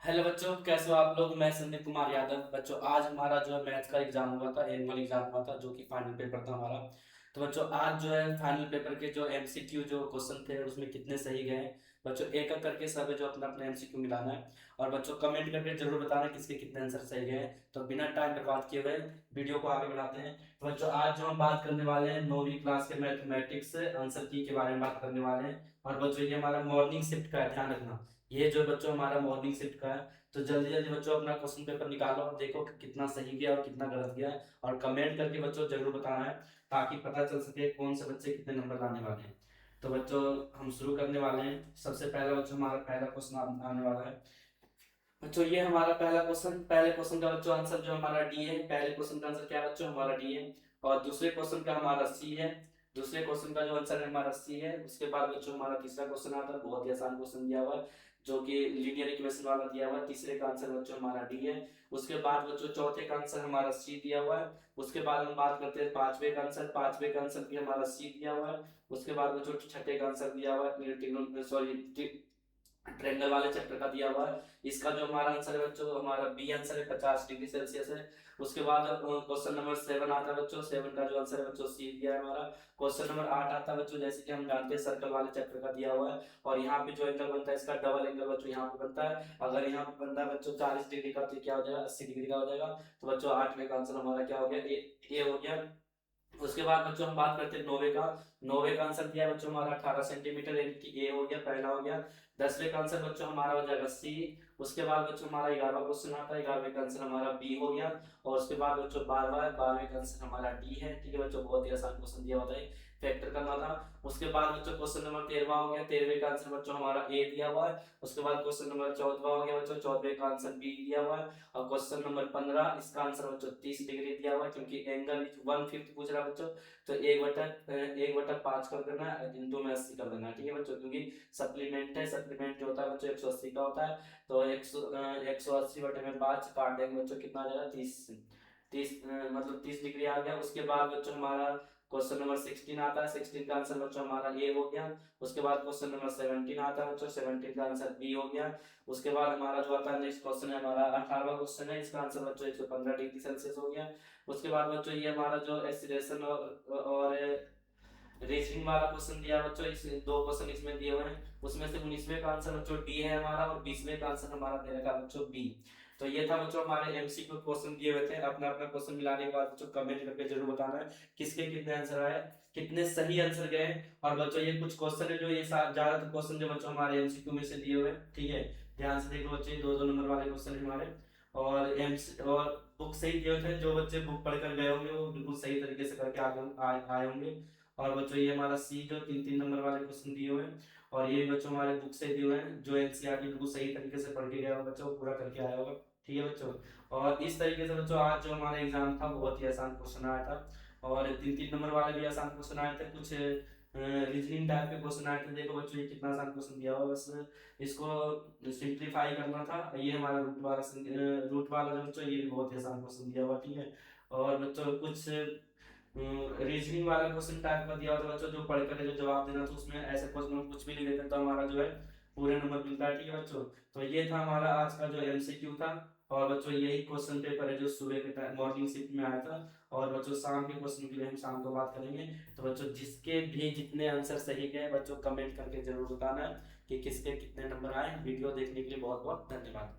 Hello बच्चों, कैसे हो आप लोग। मैं संदीप कुमार यादव। बच्चों, आज हमारा जो है मैथ्स का एग्जाम हुआ था, एनुअल एग्जाम हुआ था, जो कि फाइनल पेपर था हमारा। तो बच्चों, आज जो है फाइनल पेपर के जो एमसीक्यू जो क्वेश्चन थे उसमें कितने सही गए। बच्चों, एक एक करके सब जो अपना अपना एमसीक्यू मिलाना है। और बच्चों, कमेंट करके जरूर बताना किसके कितने आंसर सही गए। तो बिना टाइम बर्बाद किए हुए वीडियो को आगे बढ़ाते हैं। तो बच्चों, आज जो हम बात करने वाले हैं 9वीं क्लास के मैथमेटिक्स आंसर की के बारे में बात करने वाले हैं। और बच्चों, ये हमारा मॉर्निंग शिफ्ट का है, ध्यान रखना। ये जो बच्चों हमारा मॉर्निंग शिफ्ट का है। तो जल्दी जल्दी बच्चों अपना क्वेश्चन पेपर निकालो और देखो कि कितना सही गया और कितना गलत गया। और कमेंट करके बच्चों जरूर बताना है, ताकि पता चल सके कौन से बच्चे कितने नंबर लाने वाले हैं। तो बच्चों, हम शुरू करने वाले हैं। सबसे पहला बच्चों हमारा पहला क्वेश्चन आने वाला है। बच्चों, ये हमारा पहला क्वेश्चन, पहले क्वेश्चन का बच्चों आंसर जो हमारा डी है। पहले क्वेश्चन का आंसर क्या है बच्चों, हमारा डी है। और दूसरे क्वेश्चन का हमारा सी है। दूसरे क्वेश्चन का जो आंसर है हमारा सी है। उसके बाद बच्चों हमारा तीसरा क्वेश्चन आता है, बहुत ही आसान क्वेश्चन दिया हुआ है, जो कि लीनियर इक्वेशन वाला दिया हुआ है। तीसरे का आंसर बच्चों हमारा डी है। उसके बाद बच्चों चौथे का आंसर हमारा सी दिया हुआ है। उसके बाद हम बात करते हैं पांचवे का आंसर। पांचवे का आंसर भी हमारा सी दिया हुआ है। उसके बाद बच्चों छठे का आंसर दिया हुआ है, सॉरी, ट्रेंगल वाले चैप्टर का दिया हुआ है। इसका जो हमारा आंसर है बच्चों, हमारा बी आंसर है, 50 डिग्री सेल्सियस है। उसके बाद क्वेश्चन नंबर 7 आता है बच्चों। 7 का जो आंसर है बच्चों सी दिया है हमारा। क्वेश्चन नंबर 8 आता है बच्चों, जैसे कि हम जानते हैं सर्कल वाले चैप्टर का दिया हुआ है। और यहाँ पे जो एंगल बनता है इसका डबल एंगल बच्चों यहाँ पे बनता है। अगर यहाँ पे बनता है बच्चों 40 डिग्री का, तो क्या हो जाएगा, 80 डिग्री का हो जाएगा। तो बच्चों, आठवें का आंसर हमारा क्या हो गया, ए हो गया। उसके बाद बच्चों हम बात करते हैं नौवे का। नौवे का आंसर दिया है बच्चों हमारा 18 सेंटीमीटर, यानी कि ए हो गया, पहला हो गया। 10वें का आंसर बच्चों हमारा हो जाएगा सी। उसके बाद बच्चों हमारा 11वां क्वेश्चन आता है। 11वें का आंसर हमारा बी हो गया। और उसके बाद बच्चों 12वें का आंसर हमारा डी है। ठीक है बच्चों, बहुत ही आसान क्वेश्चन दिया होता है, फैक्टर करना था। उसके बाद बच्चों क्वेश्चन नंबर 13वां हो गया। 13वें का आंसर बच्चों हमारा ए दिया हुआ है। उसके बाद क्वेश्चन नंबर 14वां हो गया बच्चों। 14वें का आंसर बी दिया हुआ है। और क्वेश्चन नंबर 15, इसका आंसर बच्चों 30 डिग्री दिया हुआ है, क्योंकि एंगल 1/5 पूछ रहा है बच्चों। तो 1/5 कर देना, इंटू में 80 कर देना। ठीक है बच्चों, क्योंकि सप्लीमेंट है, सप्लीमेंट जो होता है बच्चों 180 का होता है। तो 180/5 काट देंगे बच्चों, कितना आ जाएगा, 30। 30 मतलब 30 डिग्री आ गया। उसके बाद बच्चों हमारा क्वेश्चन नंबर 16 आता है। 16 का आंसर बच्चों हमारा ए हो गया। उसके बाद क्वेश्चन नंबर 17 आता है बच्चों। 17 का आंसर बी हो गया। उसके बाद हमारा जो आता है नेक्स्ट क्वेश्चन है हमारा 18वां क्वेश्चन है। इसका आंसर बच्चों 115 डिग्री सेल्सियस हो गया। उसके बाद बच्चों ये हमारा जो एक्सीलरेशन और रीजनिंग वाला क्वेश्चन दिया है बच्चों, इस दो क्वेश्चन इसमें दिए हुए हैं। उसमें से 19वें का आंसर बच्चों डी है हमारा, और 20वें का आंसर हमारा दे रखा है बच्चों बी। तो ये था बच्चों हमारे एमसीक्यू क्वेश्चन दिए हुए थे। अपना अपना क्वेश्चन मिलाने के बाद बच्चों कमेंट करके जरूर बताना है किसके कितने आंसर आए, कितने सही आंसर गए। और बच्चों, ये कुछ क्वेश्चन है जो ये ज्यादातर क्वेश्चन जो बच्चों हमारे एमसीक्यू में से दिए हुए हैं। ठीक है, ध्यान से देखो बच्चे, दो दो नंबर वाले क्वेश्चन है हमारे। और एमसी और बुक सही दिए हुए थे। जो बच्चे बुक पढ़कर गए होंगे वो बिल्कुल सही तरीके से करके आए होंगे। और बच्चों, ये हमारा सी जो 3 3 नंबर वाले क्वेश्चन दिए हुए हैं। और ये बच्चों हमारे बुक से दिए हुए हैं, जो एनसीईआरटी बिल्कुल सही तरीके से पढ़ के गया होगा बच्चों, वो पूरा करके आया होगा। ठीक है बच्चों। और इस तरीके से बच्चों आज जो हमारा एग्जाम था बहुत ही आसान क्वेश्चन आया था। और 3 3 नंबर वाले भी आसान क्वेश्चन आए थे, कुछ रीजनिंग टाइप के क्वेश्चन आए थे। देखो बच्चों, ये कितना आसान क्वेश्चन दिया हुआ, बस इसको सिंप्लीफाई करना था। ये हमारा रूट वाला जो बच्चों, ये भी बहुत ही आसान क्वेश्चन दिया हुआ। ठीक है। और बच्चों, कुछ रीजनिंग वाला क्वेश्चन टाइप का दिया होता है बच्चों, जो पढ़ कर जो जवाब देना, तो उसमें ऐसे क्वेश्चन में कुछ भी लिख देते हैं तो हमारा जो है पूरे नंबर मिलता है। ठीक है बच्चों। तो ये था हमारा आज का जो एमसीक्यू था। और बच्चों, यही क्वेश्चन पेपर है जो सुबह के टाइम मॉर्निंग शिफ्ट में आया था। और बच्चों, शाम के क्वेश्चन के लिए हम शाम को बात करेंगे। तो बच्चों, जिसके भी जितने आंसर सही गए बच्चों, कमेंट करके जरूर बताना है कि किसके कितने नंबर आए। वीडियो देखने के लिए बहुत बहुत धन्यवाद।